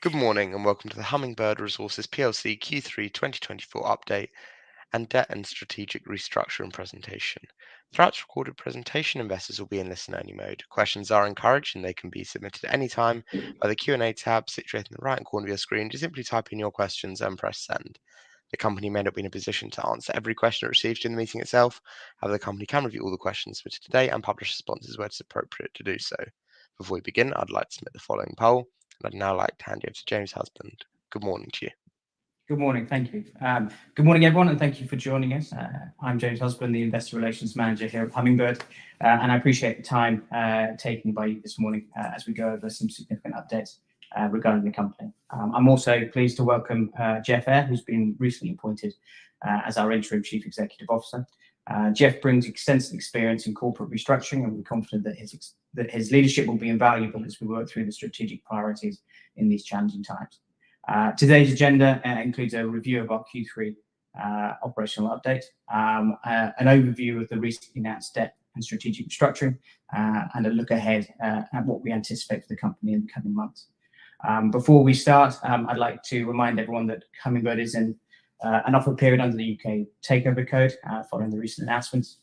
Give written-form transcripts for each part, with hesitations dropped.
Good morning and welcome to the Hummingbird Resources PLC Q3 2024 update and debt and strategic restructuring presentation. Throughout the recorded presentation, investors will be in listen-only mode. Questions are encouraged and they can be submitted at any time by the Q&A tab situated in the right corner of your screen. Just simply type in your questions and press send. The company may not be in a position to answer every question it receives during the meeting itself. However, the company can review all the questions submitted today and publish responses where it's appropriate to do so. Before we begin, I'd like to submit the following poll. I'd now like to hand you over to James Husband. Good morning to you. Good morning, thank you. Good morning, everyone, and thank you for joining us. I'm James Husband, the Investor Relations Manager here at Hummingbird, and I appreciate the time taken by you this morning as we go over some significant updates regarding the company. I'm also pleased to welcome Jeff Eyre, who's been recently appointed as our Interim Chief Executive Officer. Jeff brings extensive experience in corporate restructuring, and we're confident that his leadership will be invaluable as we work through the strategic priorities in these challenging times. Today's agenda includes a review of our Q3 operational update, an overview of the recently announced debt and strategic restructuring, and a look ahead at what we anticipate for the company in the coming months. Before we start, I'd like to remind everyone that Hummingbird is in an offer period under the UK Takeover Code following the recent announcements.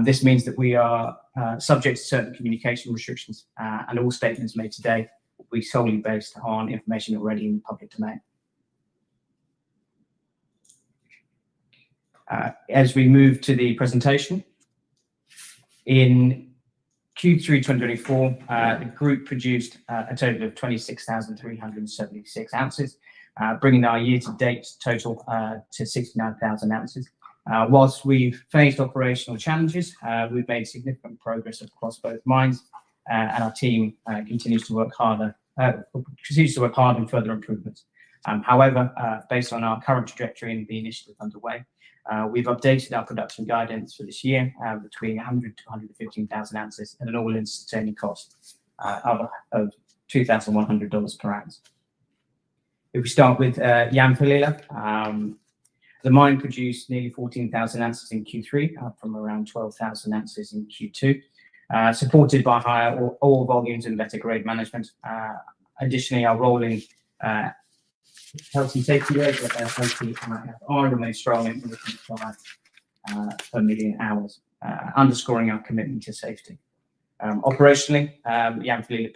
This means that we are subject to certain communication restrictions, and all statements made today will be solely based on information already in the public domain. As we move to the presentation, in Q3 2024, the group produced a total of 26,376 ounces, bringing our year-to-date total to 69,000 ounces. Whilst we've faced operational challenges, we've made significant progress across both mines, and our team continues to work hard on further improvements. However, based on our current trajectory and the initiative underway, we've updated our production guidance for this year between 100 to 115,000 ounces at an all-in sustaining cost of $2,100 per ounce. If we start with Yanfolila, the mine produced nearly 14,000 ounces in Q3, up from around 12,000 ounces in Q2, supported by higher ore volumes and better grade management. Additionally, our rolling health and safety rate remains strong at 1.5 per million hours, underscoring our commitment to safety. Operationally, Yanfolila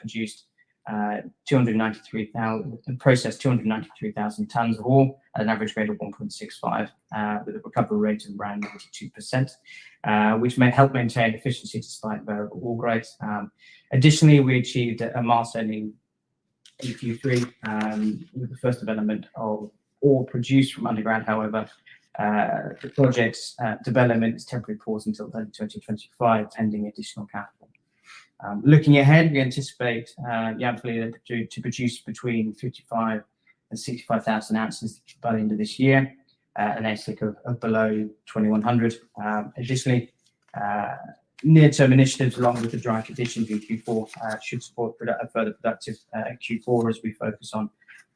processed 293,000 tonnes of ore at an average grade of 1.65, with a recovery rate of around 92%, which may help maintain efficiency despite variable ore grades. Additionally, we achieved a milestone in Q3 with the first development of ore produced from underground. However, the project's development is temporarily paused until early 2025, pending additional capital. Looking ahead, we anticipate Yanfolila to produce between 55,000 and 65,000 ounces by the end of this year, an AISC of below 2,100. Additionally, near-term initiatives along with the dry conditions in Q4 should support a further productive Q4 as we focus on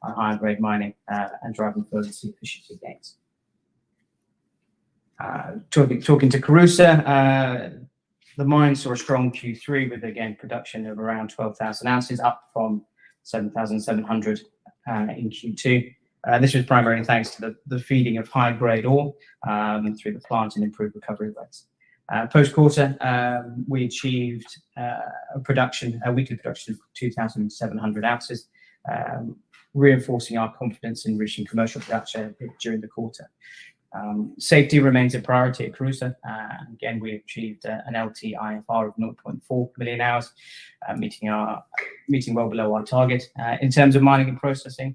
higher grade mining and driving further efficiency gains. Talking to Kouroussa, the mine saw a strong Q3 with, again, production of around 12,000 ounces, up from 7,700 in Q2. This was primarily thanks to the feeding of high-grade ore through the plant and improved recovery rates. Post-quarter, we achieved a weekly production of 2,700 ounces, reinforcing our confidence in reaching commercial production during the quarter. Safety remains a priority at Kouroussa. Again, we achieved an LTIFR of 0.4 million hours, meeting well below our target. In terms of mining and processing,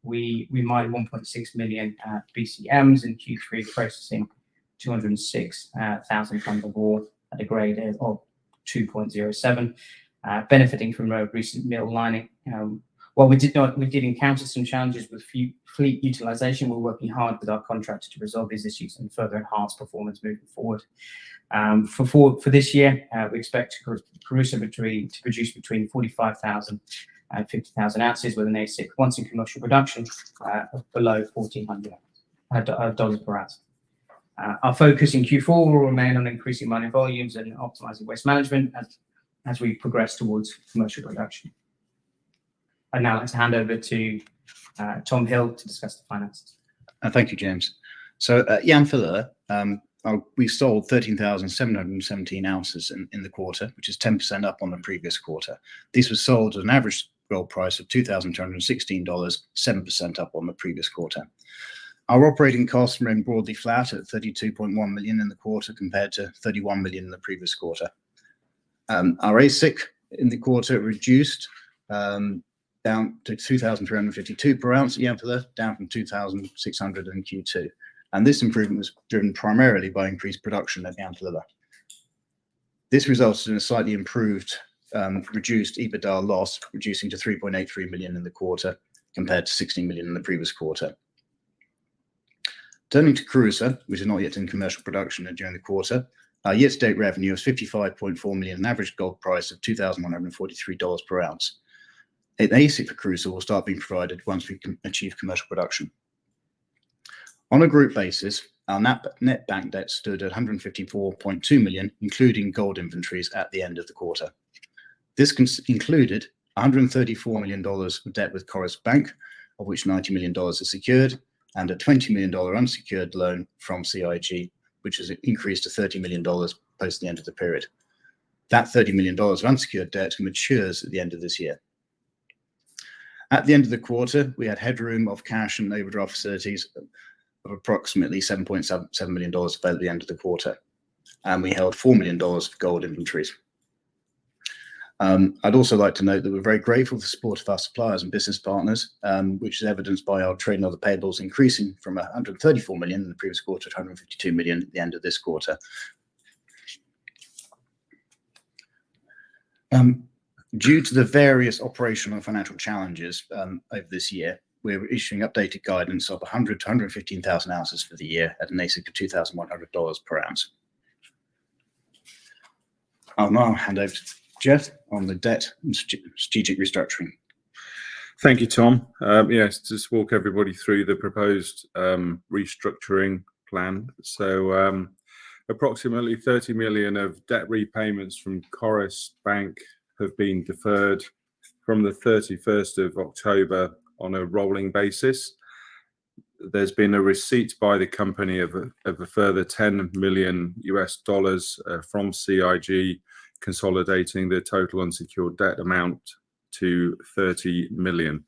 we mined 1.6 million BCMs in Q3, processing 206,000 tonnes of ore at a grade of 2.07, benefiting from recent mill lining. While we did encounter some challenges with fleet utilisation, we're working hard with our contractor to resolve these issues and further enhance performance moving forward. For this year, we expect Kouroussa to produce between 45,000 and 50,000 ounces with an AISC once in commercial production of below $1,400 per ounce. Our focus in Q4 will remain on increasing mining volumes and optimizing waste management as we progress towards commercial production. I'd now like to hand over to Tom Hill to discuss the finances. Thank you, James. So at Yanfiller, we sold 13,717 ounces in the quarter, which is 10% up on the previous quarter. These were sold at an average gold price of $2,216, 7% up on the previous quarter. Our operating costs remained broadly flat at 32.1 million in the quarter compared to 31 million in the previous quarter. Our AISC in the quarter reduced down to 2,352 per ounce at Yanfiller, down from 2,600 in Q2. And this improvement was driven primarily by increased production at Yanfiller. This resulted in a slightly improved, reduced EBITDA loss, reducing to 3.83 million in the quarter compared to 16 million in the previous quarter. Turning to Kouroussa, which is not yet in commercial production during the quarter, our year-to-date revenue was 55.4 million, an average gold price of $2,143 per ounce. An AISC for Kouroussa will start being provided once we achieve commercial production. On a group basis, our net bank debt stood at 154.2 million, including gold inventories at the end of the quarter. This included $134 million of debt with Coris Bank, of which $90 million is secured, and a $20 million unsecured loan from CIG, which has increased to $30 million post the end of the period. That $30 million of unsecured debt matures at the end of this year. At the end of the quarter, we had headroom of cash and overdraft facilities of approximately $7.7 million available at the end of the quarter, and we held $4 million of gold inventories. I'd also like to note that we're very grateful for the support of our suppliers and business partners, which is evidenced by our trade and other payables increasing from 134 million in the previous quarter to 152 million at the end of this quarter. Due to the various operational and financial challenges over this year, we're issuing updated guidance of 100 to 115,000 ounces for the year at an AISC of $2,100 per ounce. I'll now hand over to Jeff on the debt and strategic restructuring. Thank you, Tom. Yes, just walk everybody through the proposed restructuring plan. So approximately 30 million of debt repayments from Coris Bank have been deferred from the 31st of October on a rolling basis. There's been a receipt by the company of a further $10 million from CIG, consolidating the total unsecured debt amount to 30 million.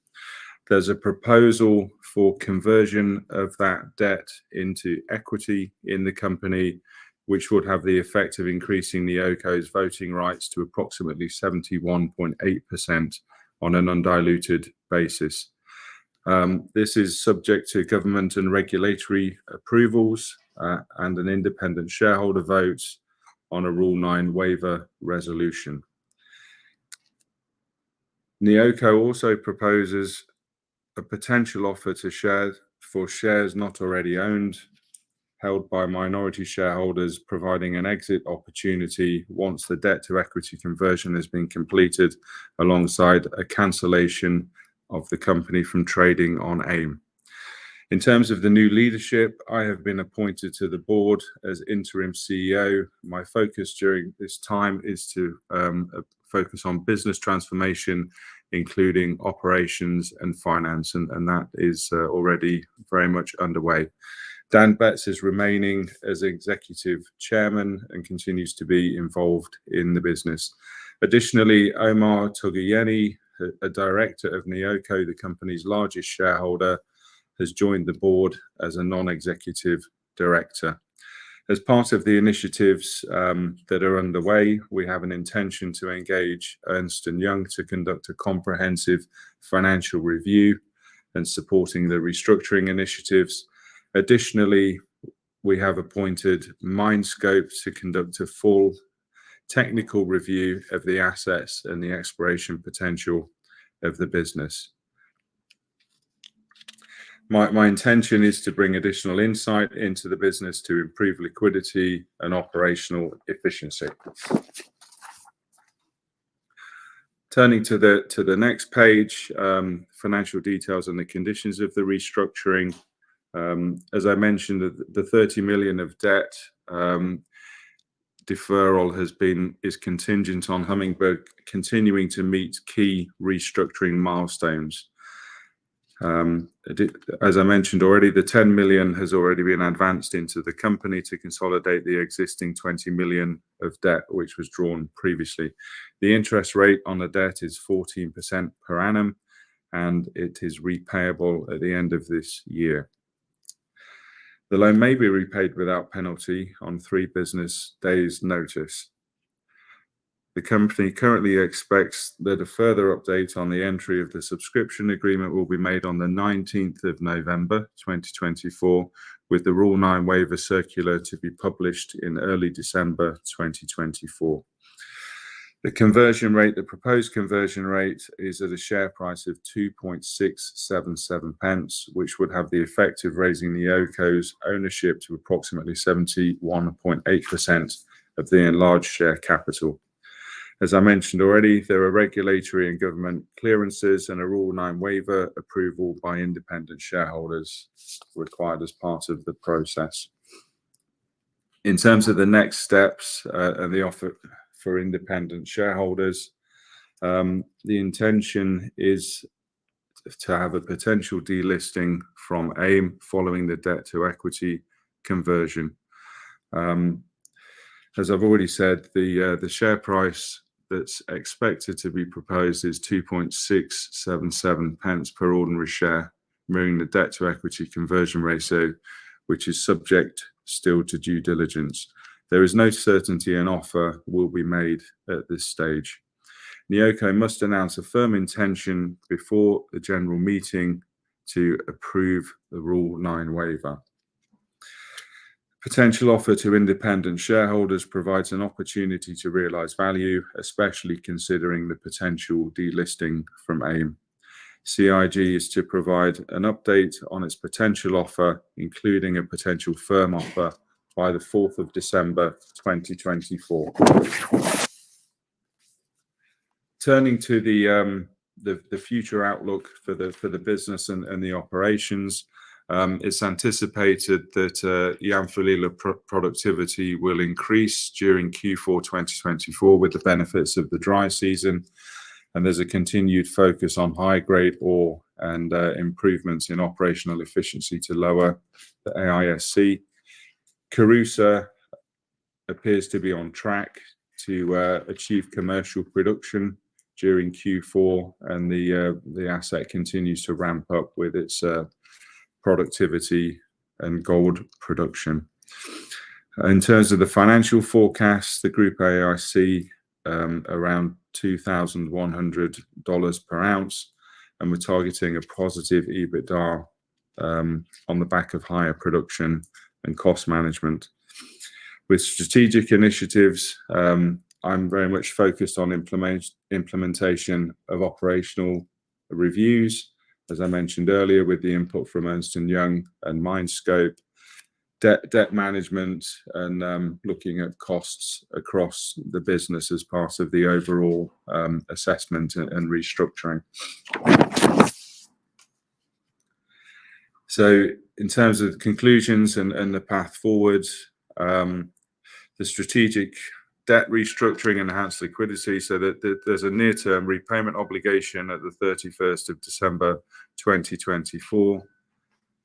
There's a proposal for conversion of that debt into equity in the company, which would have the effect of increasing Neoco's voting rights to approximately 71.8% on an undiluted basis. This is subject to government and regulatory approvals and an independent shareholder vote on a Rule 9 waiver resolution. Neoco also proposes a potential offer to shares not already owned, held by minority shareholders, providing an exit opportunity once the debt to equity conversion has been completed, alongside a cancellation of the company from trading on AIM. In terms of the new leadership, I have been appointed to the board as interim CEO. My focus during this time is to focus on business transformation, including operations and finance, and that is already very much underway. Dan Betts is remaining as executive chairman and continues to be involved in the business. Additionally, Omar Toguyeni, a director of Neoco, the company's largest shareholder, has joined the board as a non-executive director. As part of the initiatives that are underway, we have an intention to engage Ernst & Young to conduct a comprehensive financial review and supporting the restructuring initiatives. Additionally, we have appointed Mindscope to conduct a full technical review of the assets and the exploration potential of the business. My intention is to bring additional insight into the business to improve liquidity and operational efficiency. Turning to the next page, financial details and the conditions of the restructuring. As I mentioned, the 30 million of debt deferral is contingent on Hummingbird continuing to meet key restructuring milestones. As I mentioned already, the 10 million has already been advanced into the company to consolidate the existing 20 million of debt, which was drawn previously. The interest rate on the debt is 14% per annum, and it is repayable at the end of this year. The loan may be repaid without penalty on 3 business days' notice. The company currently expects that a further update on the entry of the subscription agreement will be made on the 19th of November 2024, with the Rule 9 waiver circular to be published in early December 2024. The proposed conversion rate is at a share price of 2.677 pence, which would have the effect of raising the OCO's ownership to approximately 71.8% of the enlarged share capital. As I mentioned already, there are regulatory and government clearances and a Rule 9 waiver approval by independent shareholders required as part of the process. In terms of the next steps and the offer for independent shareholders, the intention is to have a potential delisting from AIM following the debt to equity conversion. As I've already said, the share price that's expected to be proposed is 2.677 pence per ordinary share, mirroring the debt to equity conversion ratio, which is subject still to due diligence. There is no certainty an offer will be made at this stage. Neoco must announce a firm intention before the general meeting to approve the Rule 9 waiver. Potential offer to independent shareholders provides an opportunity to realise value, especially considering the potential delisting from AIM. CIG is to provide an update on its potential offer, including a potential firm offer, by the 4th of December 2024. Turning to the future outlook for the business and the operations, it's anticipated that Yanfolila productivity will increase during Q4 2024 with the benefits of the dry season, and there's a continued focus on high-grade ore and improvements in operational efficiency to lower the AISC. Kouroussa appears to be on track to achieve commercial production during Q4, and the asset continues to ramp up with its productivity and gold production. In terms of the financial forecast, the group AISC around $2,100 per ounce, and we're targeting a positive EBITDA on the back of higher production and cost management. With strategic initiatives, I'm very much focused on implementation of operational reviews, as I mentioned earlier, with the input from Ernst & Young and MineScope, debt management, and looking at costs across the business as part of the overall assessment and restructuring. So in terms of conclusions and the path forward, the strategic debt restructuring enhanced liquidity, so that there's a near-term repayment obligation at the 31st of December 2024.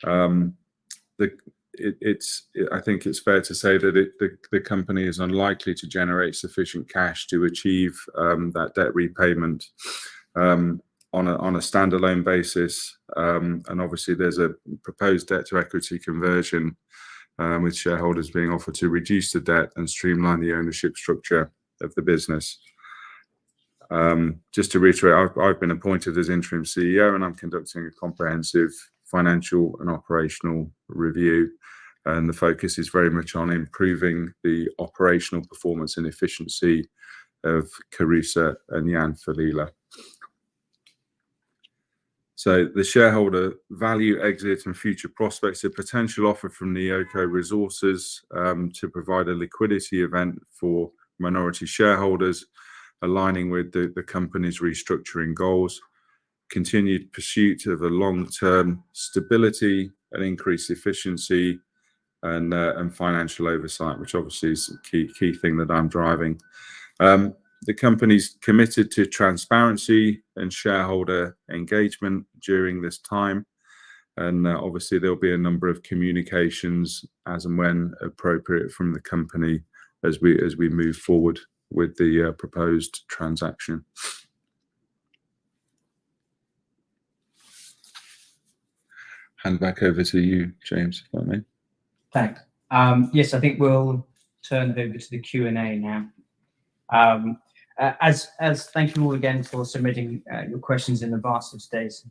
I think it's fair to say that the company is unlikely to generate sufficient cash to achieve that debt repayment on a standalone basis. And obviously, there's a proposed debt to equity conversion with shareholders being offered to reduce the debt and streamline the ownership structure of the business. Just to reiterate, I've been appointed as interim CEO, and I'm conducting a comprehensive financial and operational review, and the focus is very much on improving the operational performance and efficiency of Kouroussa and Yanfolila. So the shareholder value, exit, and future prospects, a potential offer from Neoco Resources to provide a liquidity event for minority shareholders, aligning with the company's restructuring goals, continued pursuit of a long-term stability and increased efficiency, and financial oversight, which obviously is a key thing that I'm driving. The company's committed to transparency and shareholder engagement during this time, and obviously there'll be a number of communications as and when appropriate from the company as we move forward with the proposed transaction. Hand back over to you, James, if I may. Thanks. Yes, I think we'll turn over to the Q&A now. As thank you all again for submitting your questions in advance of today's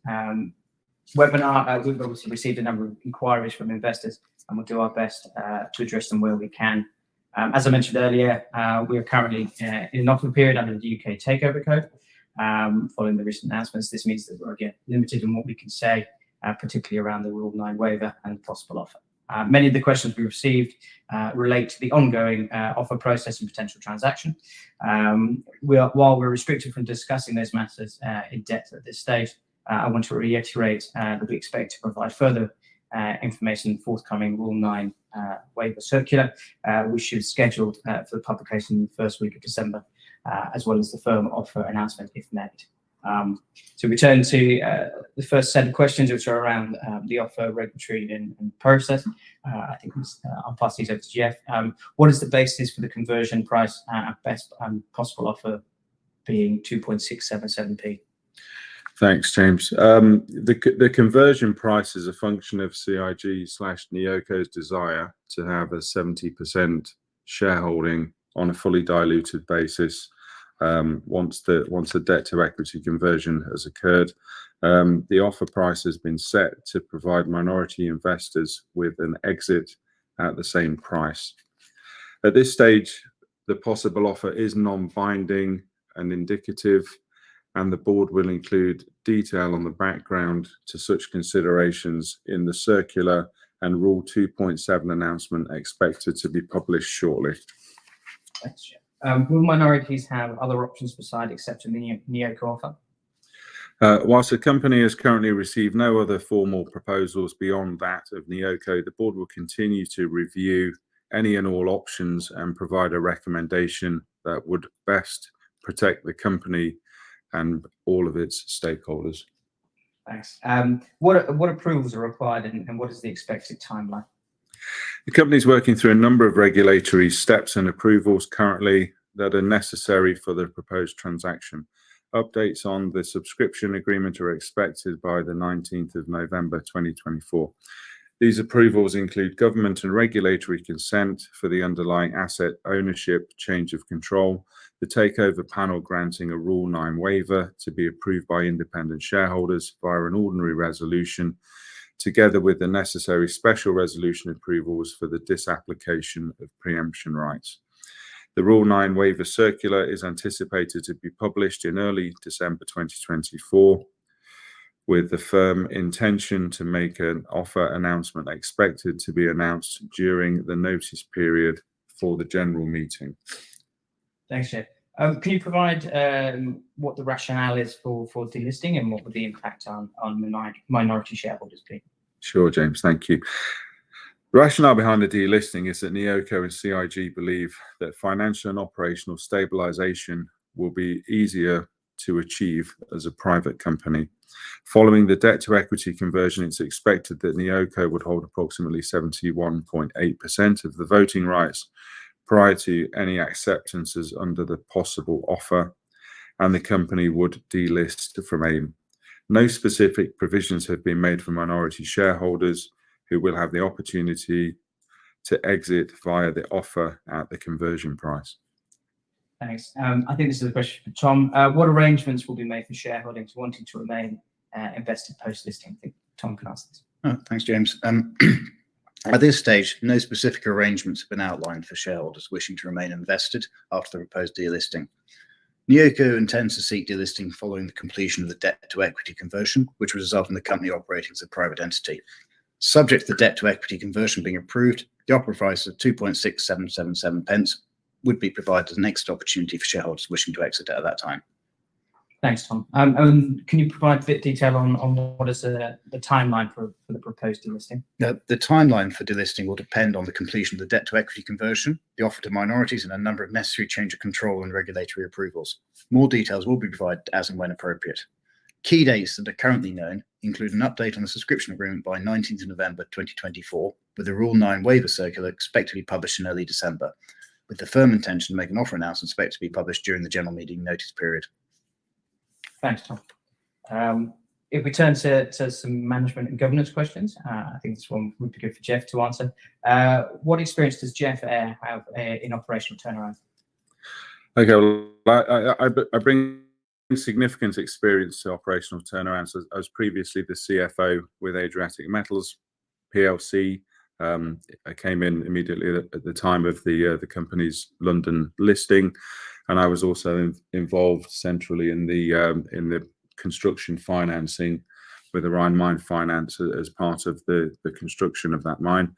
webinar. We've obviously received a number of inquiries from investors, and we'll do our best to address them where we can. As I mentioned earlier, we are currently in an offer period under the UK Takeover Code. Following the recent announcements, this means that we're again limited in what we can say, particularly around the Rule 9 waiver and possible offer. Many of the questions we received relate to the ongoing offer process and potential transaction. While we're restricted from discussing those matters in depth at this stage, I want to reiterate that we expect to provide further information in the forthcoming Rule 9 waiver circular, which is scheduled for the publication in the first week of December, as well as the firm offer announcement if made. So we turn to the first set of questions, which are around the offer, regulatory and process. I think I'll pass these over to Jeff. What is the basis for the conversion price at best possible offer being 2.677p? Thanks, James. The conversion price is a function of CIG/Neoco's desire to have a 70% shareholding on a fully diluted basis once the debt to equity conversion has occurred. The offer price has been set to provide minority investors with an exit at the same price. At this stage, the possible offer is non-binding and indicative, and the board will include detail on the background to such considerations in the circular and Rule 2.7 announcement expected to be published shortly. Thanks, Jeff. Will minorities have other options besides accepting the Neoco offer? Whilst the company has currently received no other formal proposals beyond that of Neoco, the board will continue to review any and all options and provide a recommendation that would best protect the company and all of its stakeholders. Thanks. What approvals are required and what is the expected timeline? The company is working through a number of regulatory steps and approvals currently that are necessary for the proposed transaction. Updates on the subscription agreement are expected by the 19th of November 2024. These approvals include government and regulatory consent for the underlying asset ownership change of control, the takeover panel granting a Rule 9 waiver to be approved by independent shareholders via an ordinary resolution, together with the necessary special resolution approvals for the disapplication of preemption rights. The Rule 9 waiver circular is anticipated to be published in early December 2024, with the firm intention to make an offer announcement expected to be announced during the notice period for the general meeting. Thanks, Jeff. Can you provide what the rationale is for delisting and what would the impact on minority shareholders be? Sure, James, thank you. The rationale behind the delisting is that Neoco and CIG believe that financial and operational stabilization will be easier to achieve as a private company. Following the debt to equity conversion, it's expected that Neoco would hold approximately 71.8% of the voting rights prior to any acceptances under the possible offer, and the company would delist from AIM. No specific provisions have been made for minority shareholders who will have the opportunity to exit via the offer at the conversion price. Thanks. I think this is a question for Tom. What arrangements will be made for shareholders wanting to remain invested post-listing? I think Tom can answer this. Oh, thanks, James. At this stage, no specific arrangements have been outlined for shareholders wishing to remain invested after the proposed delisting. Neoco intends to seek delisting following the completion of the debt to equity conversion, which will result in the company operating as a private entity. Subject to the debt to equity conversion being approved, the offer price of 2.6777 pence would be provided as the next opportunity for shareholders wishing to exit at that time. Thanks, Tom. Can you provide a bit of detail on what is the timeline for the proposed delisting? The timeline for delisting will depend on the completion of the debt to equity conversion, the offer to minorities, and a number of necessary change of control and regulatory approvals. More details will be provided as and when appropriate. Key dates that are currently known include an update on the subscription agreement by 19th November 2024, with the Rule 9 waiver circular expected to be published in early December, with the firm intention to make an offer announcement expected to be published during the general meeting notice period. Thanks, Tom. If we turn to some management and governance questions, I think this one would be good for Jeff to answer. What experience does Jeff Eyre have in operational turnaround? Okay, well, I bring significant experience to operational turnarounds. I was previously the CFO with Adriatic Metals PLC. I came in immediately at the time of the company's London listing, and I was also involved centrally in the construction financing with the Rhine Mine Finance as part of the construction of that mine.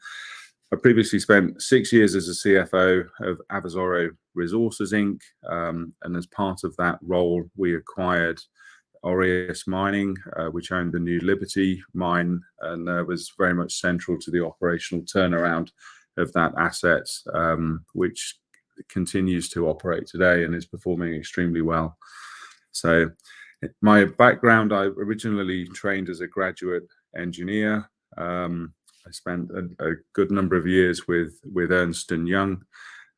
I previously spent 6 years as a CFO of Avazoro Resources Inc. And as part of that role, we acquired Aureus Mining, which owned the New Liberty mine, and was very much central to the operational turnaround of that asset, which continues to operate today and is performing extremely well. So my background, I originally trained as a graduate engineer. I spent a good number of years with Ernst & Young,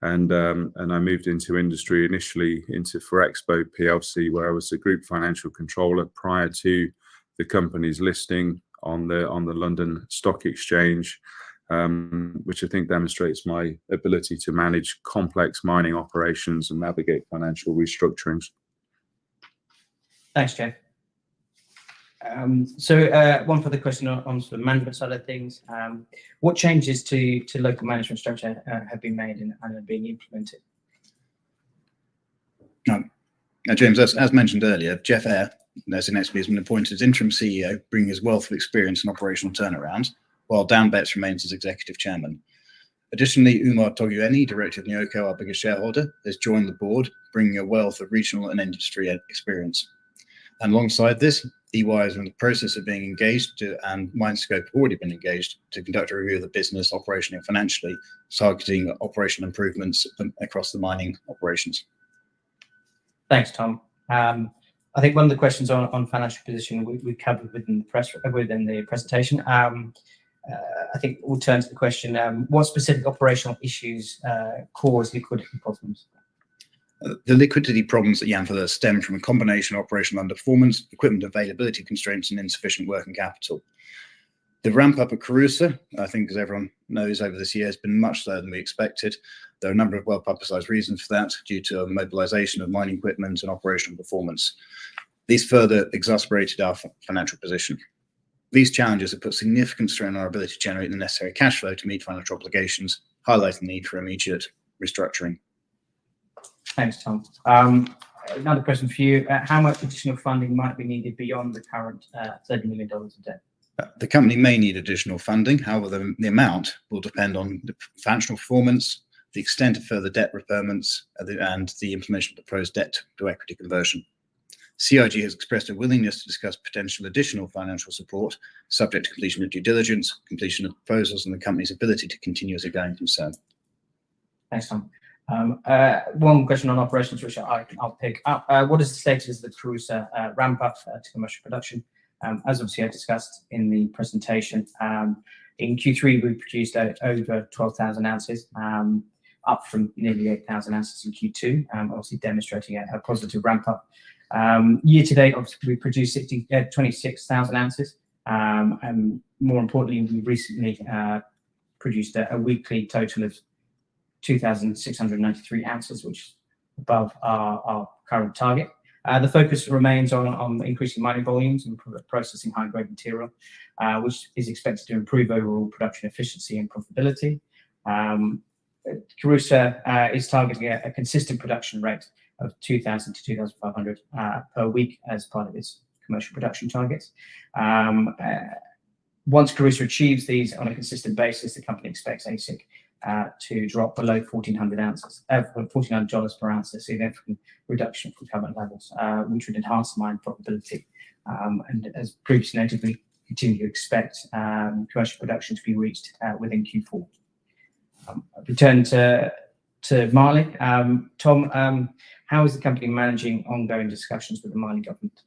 and I moved into industry, initially into Ferexpo PLC, where I was the group financial controller prior to the company's listing on the London Stock Exchange, which I think demonstrates my ability to manage complex mining operations and navigate financial restructurings. Thanks, Jeff. One further question on the management side of things. What changes to local management structure have been made and are being implemented? James, as mentioned earlier, Jeff Eyre, as next to me, has been appointed as interim CEO, bringing his wealth of experience in operational turnaround, while Dan Betts remains as executive chairman. Additionally, Umar Togueni, director of Nyoko, our biggest shareholder, has joined the board, bringing a wealth of regional and industry experience. And alongside this, EY is in the process of being engaged and Mindscope have already been engaged to conduct a review of the business operationally and financially, targeting operational improvements across the mining operations. Thanks, Tom. I think one of the questions on financial position we covered within the presentation. I think we'll turn to the question: what specific operational issues cause liquidity problems? The liquidity problems at Yanfala stem from a combination of operational underperformance, equipment availability constraints, and insufficient working capital. The ramp up at Kouroussa, I think, as everyone knows, over this year has been much slower than we expected. There are a number of well-publicized reasons for that, due to a mobilization of mining equipment and operational performance. These further exacerbated our financial position. These challenges have put significant strain on our ability to generate the necessary cash flow to meet financial obligations, highlighting the need for immediate restructuring. Thanks, Tom. Another question for you. How much additional funding might be needed beyond the current $30 million of debt? The company may need additional funding. However, the amount will depend on the financial performance, the extent of further debt repayments, and the implementation of the proposed debt to equity conversion. CIG has expressed a willingness to discuss potential additional financial support, subject to completion of due diligence, completion of proposals, and the company's ability to continue as a going concern. Thanks, Tom. One question on operations, which I'll pick up. What is the status of the Kouroussa ramp up to commercial production? As obviously I discussed in the presentation, in Q3 we produced over 12,000 ounces, up from nearly 8,000 ounces in Q2, obviously demonstrating a positive ramp up. Year to date, obviously we produced 26,000 ounces, and more importantly, we recently produced a weekly total of 2,693 ounces, which is above our current target. The focus remains on increasing mining volumes and processing high-grade material, which is expected to improve overall production efficiency and profitability. Kouroussa is targeting a consistent production rate of 2,000 to 2,500 per week as part of its commercial production targets. Once Kouroussa achieves these on a consistent basis, the company expects AISC to drop below $1,400 per ounce, a significant reduction from current levels, which would enhance the mine profitability. And as previously noted, we continue to expect commercial production to be reached within Q4. Return to Mali. Tom, how is the company managing ongoing discussions with the Mali government?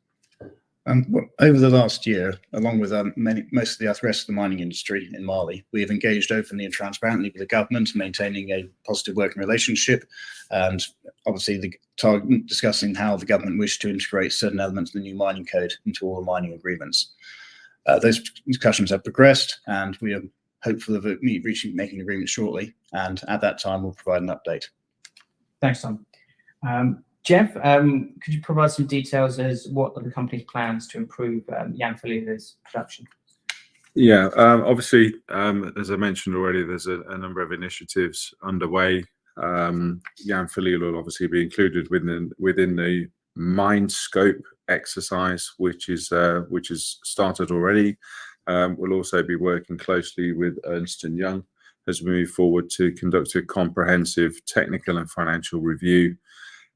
Over the last year, along with most of the rest of the mining industry in Mali, we have engaged openly and transparently with the government, maintaining a positive working relationship, and obviously discussing how the government wished to integrate certain elements of the new mining code into all the mining agreements. Those discussions have progressed, and we are hopeful of making an agreement shortly, and at that time we'll provide an update. Thanks, Tom. Jeff, could you provide some details as what are the company's plans to improve Yanfolilia's production? Yeah, obviously, as I mentioned already, there's a number of initiatives underway. Yanfolila will obviously be included within the mine scope exercise, which is started already. We'll also be working closely with Ernst & Young as we move forward to conduct a comprehensive technical and financial review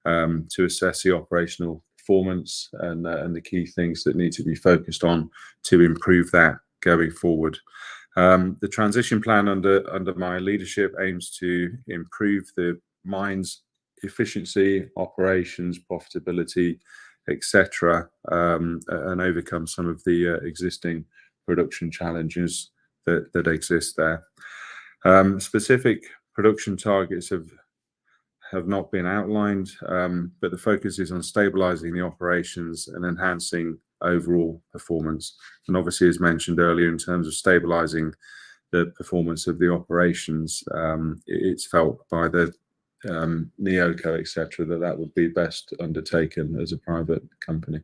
to assess the operational performance and the key things that need to be focused on to improve that going forward. The transition plan under my leadership aims to improve the mine's efficiency, operations, profitability, etc., and overcome some of the existing production challenges that exist there. Specific production targets have not been outlined, but the focus is on stabilizing the operations and enhancing overall performance. And obviously, as mentioned earlier, in terms of stabilizing the performance of the operations, it's felt by the NEOCO, etc., that would be best undertaken as a private company.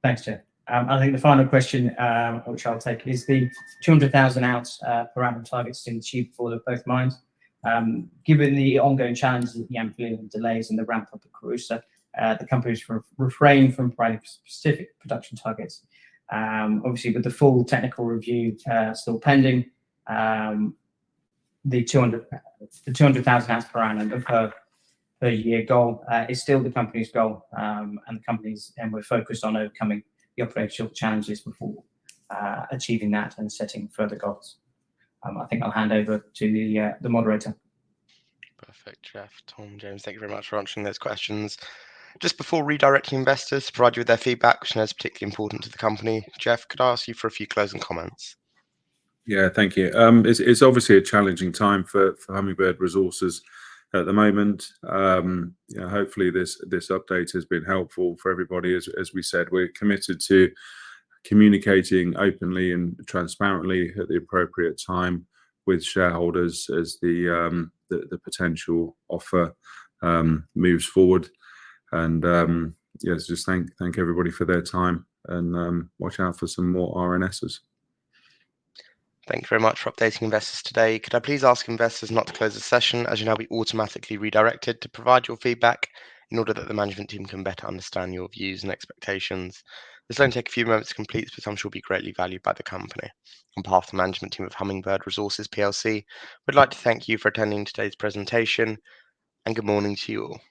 Thanks, Jeff. I think the final question, which I'll take, is the 200,000 ounce per annum target still achieved for both mines? Given the ongoing challenges of Yanfolila and delays in the ramp up of Kouroussa, the company has refrained from providing specific production targets. Obviously, with the full technical review still pending, the 200,000 ounce per annum per year goal is still the company's goal, and we're focused on overcoming the operational challenges before achieving that and setting further goals. I think I'll hand over to the moderator. Perfect, Jeff, Tom, James, thank you very much for answering those questions. Just before redirecting investors to provide you with their feedback, which I know is particularly important to the company, Jeff, could I ask you for a few closing comments? Yeah, thank you. It's obviously a challenging time for Hummingbird Resources at the moment. Hopefully this update has been helpful for everybody. As we said, we're committed to communicating openly and transparently at the appropriate time with shareholders as the potential offer moves forward. And yes, just thank everybody for their time, and watch out for some more RNSs. Thank you very much for updating investors today. Could I please ask investors not to close the session, as you'll now be automatically redirected to provide your feedback in order that the management team can better understand your views and expectations. This will only take a few moments to complete, but I'm sure will be greatly valued by the company. On behalf of the management team of Hummingbird Resources PLC, we'd like to thank you for attending today's presentation, and good morning to you all.